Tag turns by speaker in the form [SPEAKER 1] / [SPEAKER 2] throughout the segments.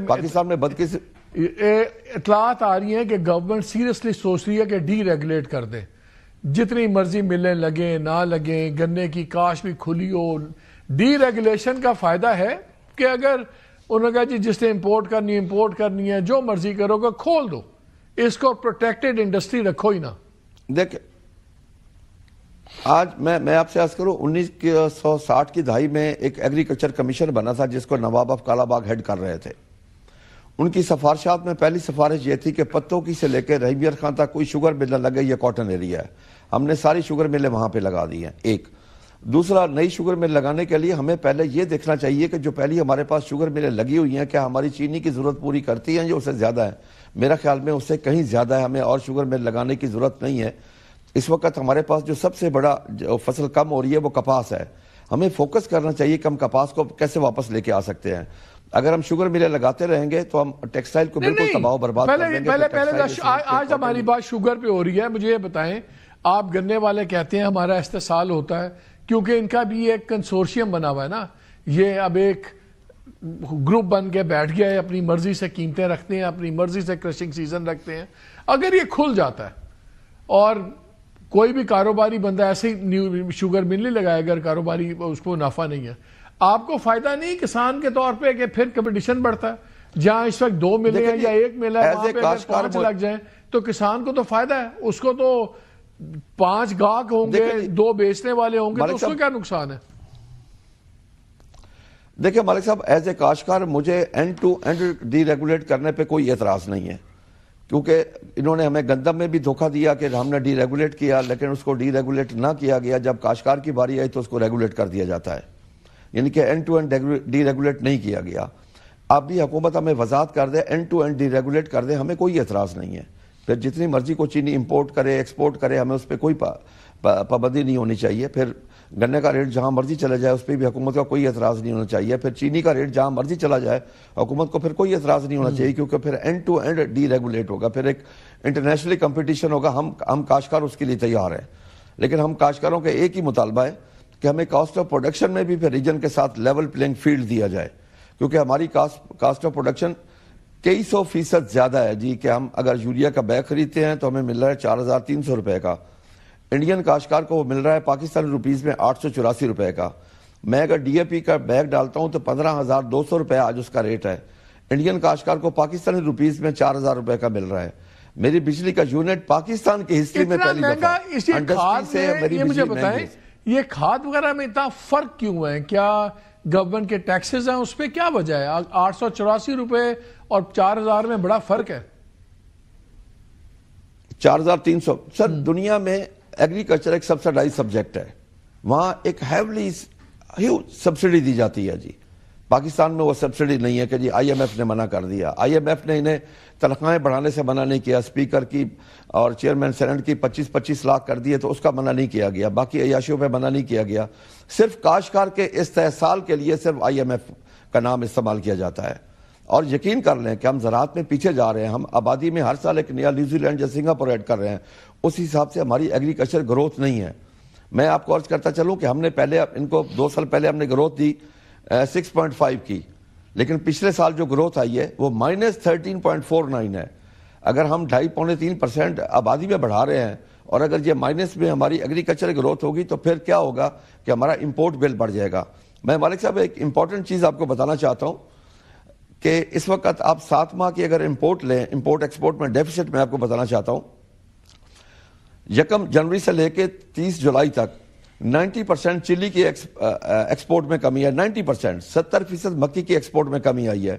[SPEAKER 1] پاکستان میں
[SPEAKER 2] اطلاعات آ رہی ہیں کہ گورنمنٹ سیریسلی سوچ رہی ہے کہ ڈی ریگولیٹ کر دے، جتنی مرضی ملیں لگیں نہ لگیں، گنے کی کاشت بھی کھلی ہو۔ ڈی ریگولیشن کا فائدہ ہے کہ اگر انہوں نے کہا جی جس نے امپورٹ کرنی ہے جو مرضی کرو گے کھول دو، اس کو پروٹیکٹڈ انڈسٹری رکھو ہی نہ۔
[SPEAKER 1] دیکھ آج میں آپ سے عرض کروں 1960 کی دہائی میں ایک ایگریکلچر کمیشن بنا تھا جس کو نواب آف کالا باغ ہیڈ کر رہے تھے۔ ان کی سفارشات میں پہلی سفارش یہ تھی کہ پتوں کی سے لے کے رحیمیت خان تک کوئی شوگر مل نہ لگے، یہ کاٹن ایریا ہے۔ ہم نے ساری شوگر ملیں وہاں پہ لگا دی ہیں۔ ایک دوسرا، نئی شوگر مل لگانے کے لیے ہمیں پہلے یہ دیکھنا چاہیے کہ جو پہلی ہمارے پاس شوگر ملیں لگی ہوئی ہیں کیا ہماری چینی کی ضرورت پوری کرتی ہیں، جو اس سے زیادہ ہے؟ میرا خیال میں اس سے کہیں زیادہ ہے، ہمیں اور شوگر مل لگانے کی ضرورت نہیں ہے۔ اس وقت ہمارے پاس جو سب سے بڑا فصل کم ہو رہی ہے وہ کپاس ہے۔ ہمیں فوکس کرنا چاہیے کہ ہم کپاس کو کیسے واپس لے کے آ سکتے ہیں۔ اگر ہم شوگر ملیں لگاتے رہیں گے تو ہم ٹیکسٹائل کو بالکل تباہ و برباد کر دیں گے۔
[SPEAKER 2] آج ہماری بات شوگر پہ ہو رہی ہے، مجھے یہ بتائیں، آپ گنے والے کہتے ہیں ہمارا استحصال ہوتا ہے کیونکہ ان کا بھی ایک کنسورشیم بنا ہوا ہے نا، یہ اب ایک گروپ بن کے بیٹھ گیا ہے، اپنی مرضی سے قیمتیں رکھتے ہیں، اپنی مرضی سے کرشنگ سیزن رکھتے ہیں۔ اگر یہ کھل جاتا ہے اور کوئی بھی کاروباری بندہ ایسے نیو شوگر مل نہیں لگائے، اگر کاروباری اس کو نفع نہیں ہے، آپ کو فائدہ نہیں کسان کے طور پہ کہ پھر کمپٹیشن بڑھتا ہے۔ جہاں اس وقت 2 ملے ہیں یا 1 ملا ہے وہاں پہ اگر 5 لگ جائیں تو کسان کو تو فائدہ ہے، اس کو تو 5 گاہک ہوں گے، 2 بیچنے والے ہوں گے، تو اس کو کیا نقصان ہے؟
[SPEAKER 1] دیکھیں مالک صاحب، ایز اے کاشتکار مجھے end to end deregulate کرنے پہ کوئی اعتراض نہیں ہے، کیونکہ انہوں نے ہمیں گندم میں بھی دھوکہ دیا کہ ہم نے ڈی ریگولیٹ کیا، لیکن اس کو ڈی ریگولیٹ نہ کیا گیا۔ جب کاشتکار کی باری آئی تو اس کو ریگولیٹ کر دیا جاتا ہے، یعنی کہ end to end deregulate نہیں کیا گیا۔ اب بھی حکومت ہمیں وضاحت کر دے، end to end deregulate کر دے، ہمیں کوئی اعتراض نہیں ہے۔ پھر جتنی مرضی کو چینی امپورٹ کرے ایکسپورٹ کرے، ہمیں اس پہ کوئی پابندی نہیں ہونی چاہیے۔ پھر گنے کا ریٹ جہاں مرضی چلا جائے اس پہ بھی حکومت کا کوئی اعتراض نہیں ہونا چاہیے۔ پھر چینی کا ریٹ جہاں مرضی چلا جائے حکومت کو پھر کوئی اعتراض نہیں ہونا چاہیے، کیونکہ پھر end to end deregulate ہوگا، پھر ایک انٹرنیشنلی کمپٹیشن ہوگا۔ ہم کاشتکار اس کے لیے تیار ہیں، لیکن ہم کاشتکاروں کا ایک ہی مطالبہ ہے کہ ہمیں کاسٹ آف پروڈکشن میں بھی پھر ریجن کے ساتھ لیول پلینگ فیلڈ دیا جائے، کیونکہ ہماری کاسٹ آف پروڈکشن کئی 100% زیادہ ہے جی، کہ ہم اگر یوریا کا بیگ خریدتے ہیں تو ہمیں مل رہا ہے 4300 روپے کا، انڈین کاشتکار کو وہ مل رہا ہے پاکستانی روپیز میں 884 روپے کا۔ میں اگر ڈی اے پی کا بیگ ڈالتا ہوں تو 15,200 روپے آج اس کا ریٹ ہے، انڈین کاشتکار کو پاکستانی روپیز میں 4,000 روپے کا مل رہا ہے۔ میری بجلی کا یونٹ پاکستان کی ہسٹری میں پہلی دفعہ
[SPEAKER 2] یہ مجھے بتائیں، یہ کھاد وغیرہ میں اتنا فرق کیوں ہے؟ کیا گورنمنٹ کے ٹیکسز ہیں، اس پہ کیا وجہ ہے؟ 884 روپے اور 4,000 میں بڑا فرق ہے۔
[SPEAKER 1] 4,300 سر، دنیا میں ایگریکلچر ایک سبسڈائز سبجیکٹ ہے، وہاں ایک ہیولی سبسڈی دی جاتی ہے جی۔ پاکستان میں وہ سبسڈی نہیں ہے کہ جی آئی ایم ایف نے منع کر دیا۔ آئی ایم ایف نے انہیں تنخواہیں بڑھانے سے منع نہیں کیا، اسپیکر کی اور چیئرمین سینٹ کی 25 لاکھ کر دیے تو اس کا منع نہیں کیا گیا، باقی عیاشیوں پہ منع نہیں کیا گیا۔ صرف کاشتکار کے استحصال کے لیے صرف آئی ایم ایف کا نام استعمال کیا جاتا ہے۔ اور یقین کر لیں کہ ہم زراعت میں پیچھے جا رہے ہیں، ہم آبادی میں ہر سال ایک نیا نیوزی لینڈ یا سنگاپور ایڈ کر رہے ہیں، اس حساب سے ہماری ایگریکلچر گروتھ نہیں ہے۔ میں آپ کو عرض کرتا چلوں کہ ہم نے پہلے ان کو 2 سال پہلے ہم نے گروتھ دی 6.5 کی، لیکن پچھلے سال جو گروتھ آئی ہے وہ -13.49 ہے۔ اگر ہم 2.5-3% آبادی میں بڑھا رہے ہیں اور اگر یہ مائنس میں ہماری ایگریکلچر گروتھ ہوگی تو پھر کیا ہوگا کہ ہمارا امپورٹ بل بڑھ جائے گا۔ میں مالک صاحب ایک امپورٹنٹ چیز آپ کو بتانا چاہتا ہوں کہ اس وقت آپ 7 ماہ کی اگر امپورٹ لیں، امپورٹ ایکسپورٹ میں ڈیفیسٹ میں آپ کو بتانا چاہتا ہوں، 1 جنوری سے لے کے 30 جولائی تک 90% چلی کی ایکسپورٹ میں کمی ہے، 90%، 70% مکی کی ایکسپورٹ میں کمی آئی ہے،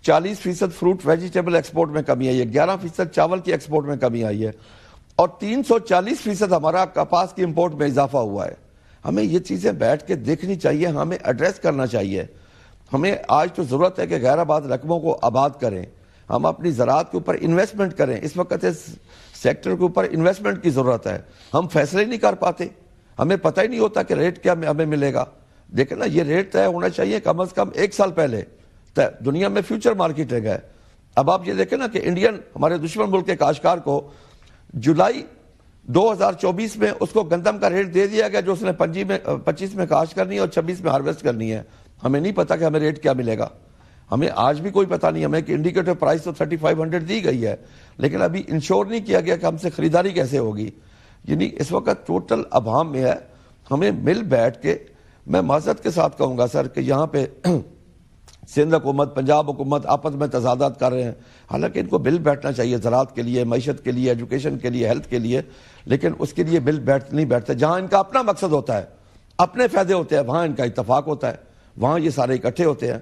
[SPEAKER 1] 40% فروٹ ویجیٹیبل ایکسپورٹ میں کمی آئی ہے، 11% چاول کی ایکسپورٹ میں کمی آئی ہے، اور 340% ہمارا کپاس کی امپورٹ میں اضافہ ہوا ہے۔ ہمیں یہ چیزیں بیٹھ کے دیکھنی چاہیے، ہمیں ایڈریس کرنا چاہیے۔ ہمیں آج تو ضرورت ہے کہ غیر آباد رقبوں کو آباد کریں، ہم اپنی زراعت کے اوپر انویسٹمنٹ کریں۔ اس وقت اس سیکٹر کے اوپر انویسٹمنٹ کی ضرورت ہے، ہم فیصلے نہیں کر پاتے، ہمیں پتہ ہی نہیں ہوتا کہ ریٹ کیا ہمیں ملے گا۔ دیکھیں نا، یہ ریٹ طے ہونا چاہیے کم از کم 1 سال پہلے۔ دنیا میں فیوچر مارکیٹنگ ہے۔ اب آپ یہ دیکھیں نا کہ انڈین ہمارے دشمن ملک کے کاشتکار کو جولائی 2024 میں اس کو گندم کا ریٹ دے دیا گیا جو اس نے 25 میں کاشت کرنی ہے اور 26 میں ہارویسٹ کرنی ہے۔ ہمیں نہیں پتا کہ ہمیں ریٹ کیا ملے گا۔ ہمیں آج بھی کوئی پتہ نہیں ہمیں کہ انڈیکیٹر پرائس تو 3500 دی گئی ہے، لیکن ابھی انشور نہیں کیا گیا کہ ہم سے خریداری کیسے ہوگی. یعنی اس وقت ٹوٹل ابہام میں ہے. ہمیں مل بیٹھ کے، میں معذرت کے ساتھ کہوں گا سر کہ یہاں پہ سندھ حکومت، پنجاب حکومت آپس میں تضادات کر رہے ہیں، حالانکہ ان کو مل بیٹھنا چاہیے زراعت کے لیے، معیشت کے لیے، ایجوکیشن کے لیے، ہیلتھ کے لیے، لیکن اس کے لیے مل نہیں بیٹھتے. جہاں ان کا اپنا مقصد ہوتا ہے، اپنے فائدے ہوتے ہیں، وہاں ان کا اتفاق ہوتا ہے، وہاں یہ سارے اکٹھے ہوتے ہیں.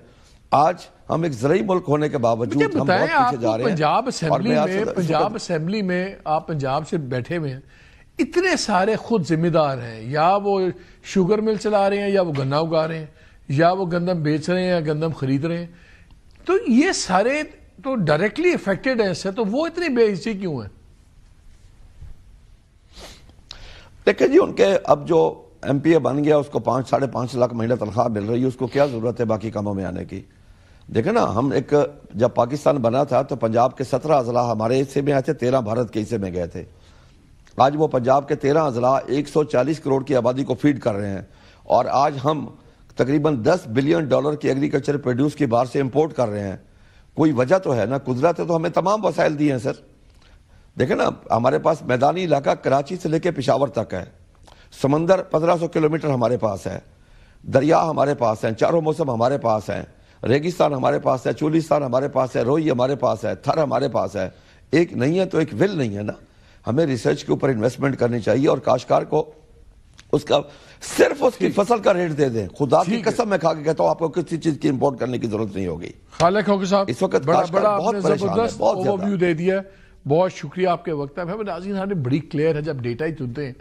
[SPEAKER 1] آج ہم ایک زرعی ملک ہونے کے باوجود ہم بہت پیچھے جا رہے ہیں.
[SPEAKER 2] پنجاب اسمبلی میں آپ پنجاب سے بیٹھے ہوئے ہیں، اتنے سارے خود ذمہ دار ہیں، یا وہ شوگر مل چلا رہے ہیں، یا وہ گنا اگا رہے ہیں، یا وہ گندم بیچ رہے ہیں، یا گندم خرید رہے ہیں. تو یہ سارے تو ڈائریکٹلی افیکٹڈ ہیں اس سے، تو وہ اتنی بے عزتی کیوں ہیں؟
[SPEAKER 1] دیکھیں جی، ان کے اب جو ایم پی اے بن گیا، اس کو 5.5 لاکھ مہینہ تنخواہ مل رہی ہے، اس کو کیا ضرورت ہے باقی کاموں میں آنے کی؟ دیکھیں نا، ہم جب پاکستان بنا تھا تو پنجاب کے 17 اضلاع ہمارے حصے میں آئے تھے، 13 بھارت کے حصے میں گئے تھے. آج وہ پنجاب کے 13 اضلاع 140 کروڑ کی آبادی کو فیڈ کر رہے ہیں، اور آج ہم تقریباً $10 بلین کی ایگریکلچر پروڈیوس کی باہر سے امپورٹ کر رہے ہیں. کوئی وجہ تو ہے نا، قدرت ہے تو ہمیں تمام وسائل دیے ہیں سر. دیکھیں نا، ہمارے پاس میدانی علاقہ کراچی سے لے کے پشاور تک ہے، سمندر 1500 کلومیٹر ہمارے پاس ہے، دریا ہمارے پاس ہیں، چاروں موسم ہمارے پاس ہیں، ریگستان ہمارے پاس ہے، چولستان ہمارے پاس ہے، روئی ہمارے پاس ہے، تھر ہمارے پاس ہے. ایک نہیں ہے تو ایک ول نہیں ہے نا. ہمیں ریسرچ کے اوپر انویسٹمنٹ کرنی چاہیے، اور کاشتکار کو صرف اس کی فصل کا ریٹ دے دیں. خدا کی قسم میں کھا کے کہتا ہوں، آپ کو کسی چیز کی امپورٹ کرنے کی ضرورت نہیں ہوگی.
[SPEAKER 2] خالق ہوگی صاحب،
[SPEAKER 1] اس وقت
[SPEAKER 2] بڑا
[SPEAKER 1] بہت
[SPEAKER 2] زبردست اوور ویو دے دیا. بہت شکریہ آپ کے وقت. ہمیں ناظرین ہمیں بڑی کلیئر ہے، جب ڈیٹا ہی چنتے ہیں،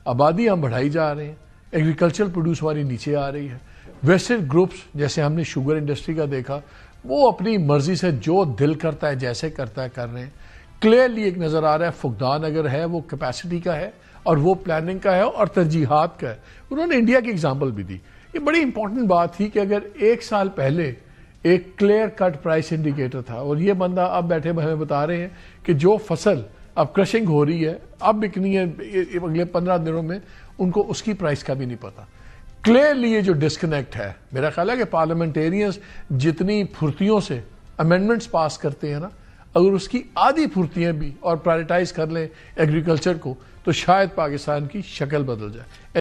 [SPEAKER 2] آبادی ہم بڑھائی جا رہے ہیں، ایگریکلچر پروڈیوس ہماری نیچے آ رہی ہے. ویسٹرن گروپس جیسے ہم نے شوگر انڈسٹری کا دیکھا، وہ اپنی مرضی سے جو دل کرتا ہے جیسے کرتا ہے کر رہے ہیں. کلیئرلی ایک نظر آ رہا ہے فقدان اگر ہے وہ کیپیسٹی کا ہے، اور وہ پلاننگ کا ہے، اور ترجیحات کا ہے. انہوں نے انڈیا کی اگزامپل بھی دی. یہ بڑی امپورٹنٹ بات تھی کہ اگر 1 سال پہلے ایک کلیئر کٹ پرائس انڈیکیٹر تھا، اور یہ بندہ اب بیٹھے ہمیں بتا رہے ہیں کہ جو فصل اب کرشنگ ہو رہی ہے، اب بکنی ہے اگلے 15 دنوں میں، ان کو اس کی پرائس کا بھی نہیں پتا. کلیئرلی یہ جو ڈسکنیکٹ ہے، میرا خیال ہے کہ پارلیمنٹیرینز جتنی پھرتیوں سے امینڈمنٹس پاس کرتے ہیں نا، اگر اس کی آدھی پھرتیاں بھی اور پرائرٹائز کر لیں ایگریکلچر کو، تو شاید پاکستان کی شکل بدل جائے.